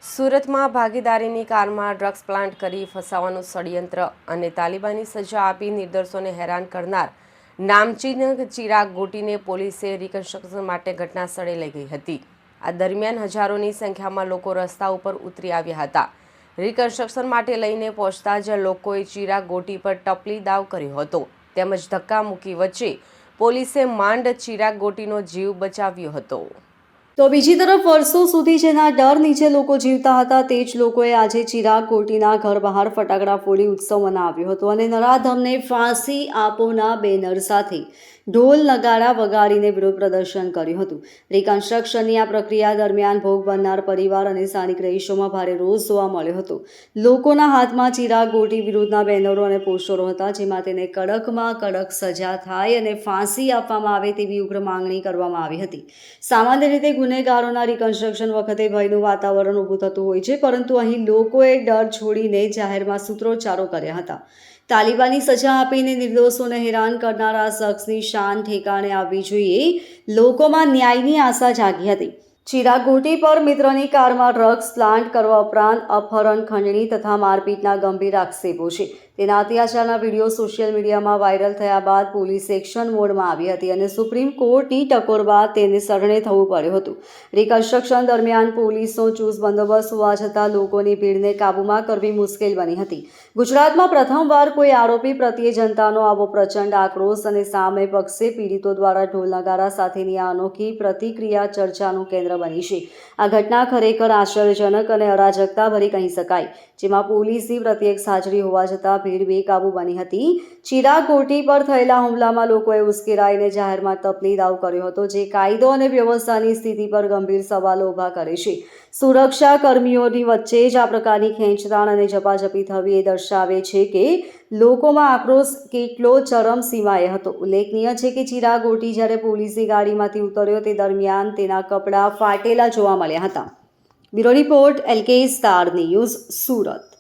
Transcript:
સુરતમાં ભાગીદારીની કારમાં ડ્રગ્સ પ્લાન્ટ કરી ફસાવાનું ષડયંત્ર અને તાલિબાની સજા આપી નિર્દોષોને હેરાન કરનાર નામચીન ચિરાગ ગોટીને પોલીસે રિકન્સ્ટ્રક્શન માટે ઘટનાસ્થળે લઈ ગઈ હતી। આ દરમિયાન હજારોની સંખ્યામાં લોકો રસ્તા ઉપર ઉતરી આવ્યા હતા। રિકન્સ્ટ્રક્શન માટે લઈને પહોંચતા જ લોકોએ ચિરાગ ગોટી પર ટપલી દાવ કર્યો હતો તેમજ ધક્કામુક્કી વચ્ચે પોલીસે માંડ ચિરાગ ગોટીનો જીવ બચાવ્યો હતો। તો બીજી તરફ વર્ષો સુધી જેના ડર નીચે લોકો જીવતા હતા તે જ લોકોએ આજે ચિરાગ ગોટીના ઘર બહાર ફટાકડા ફોડી ઉત્સવ મનાવ્યો હતો અને નરાધમને ફાંસી આપોના બેનર સાથે ઢોલ નગારા વગાડીને વિરોધ પ્રદર્શન કર્યું હતું। રિકન્સ્ટ્રક્શનની આ પ્રક્રિયા દરમિયાન ભોગ બનનાર પરિવાર અને સ્થાનિક રહીશોમાં ભારે રોષ જોવા મળ્યો હતો। લોકોના હાથમાં ચિરાગ ગોટી વિરુદ્ધના બેનરો અને પોસ્ટરો હતા જેમાં તેને કડકમાં કડક સજા થાય અને ફાંસી આપવામાં આવે તેવી ઉગ્ર માંગણી કરવામાં આવી હતી। સામાન્ય રીતે ગુનેગારોના રિકન્સ્ટ્રક્શન વખતે ભયનું વાતાવરણ ઊભું થતું હોય છે, પરંતુ અહીં લોકોએ ડર છોડીને જાહેરમાં સૂત્રોચ્ચારો કર્યા હતા। તાલિબાની સજા આપીને નિર્દોષોને હેરાન કરનારા શખ્સની શાન ઠેકાણે આવવી જોઈએ, લોકોમાં ન્યાયની આશા જાગી હતી। ચિરાગ ગોટી પર મિત્રની કારમાં ડ્રગ્સ પ્લાન્ટ કરવા ઉપરાંત અપહરણ, ખંડણી તથા મારપીટના ગંભીર આક્ષેપો છે। તેના અત્યાચારના વિડીયો સોશિયલ મીડિયામાં વાયરલ થયા બાદ પોલીસ એક્શન મોડમાં આવી હતી અને સુપ્રીમ કોર્ટની ટકોર બાદ તેને શરણે થવું પડ્યું હતું। રિકન્સ્ટ્રક્શન દરમિયાન પોલીસનો ચુસ્ત બંદોબસ્ત હોવા છતાં લોકોની ભીડને કાબૂમાં કરવી મુશ્કેલ બની હતી। ગુજરાતમાં પ્રથમવાર કોઈ આરોપી પ્રત્યે જનતાનો આવો પ્રચંડ આક્રોશ અને સામે પક્ષે પીડિતો દ્વારા ઢોલ નગારા સાથેની આ અનોખી પ્રતિક્રિયા ચર્ચાનું કેન્દ્ર બની છે। આ ઘટના ખરેખર આશ્ચર્યજનક અને અરાજકતાભરી કહી શકાય, જેમાં પોલીસની પ્રત્યક્ષ હાજરી હોવા છતાં ભીડ બેકાબૂ બની હતી। ચિરાગ ગોટી પર થયેલા હુમલામાં લોકોએ ઉશ્કેરાઈને જાહેરમાં ટપલી દાવ કર્યો હતો, જે કાયદો અને વ્યવસ્થાની સ્થિતિ પર ગંભીર સવાલો ઊભા કરે છે। સુરક્ષા કર્મીઓની વચ્ચે જ આ પ્રકારની ખેંચતાણ અને ઝપાઝપી થવી એ દર્શાવે છે કે લોકોમાં આક્રોશ કેટલો ચરમસીમાએ હતો। ઉલ્લેખનીય છે કે ચિરાગ ગોટી જ્યારે પોલીસની ગાડીમાંથી ઉતર્યો તે દરમિયાન તેના કપડાં ફાટેલા જોવા મળ્યા હતા। Bureau report LK star news, Surat.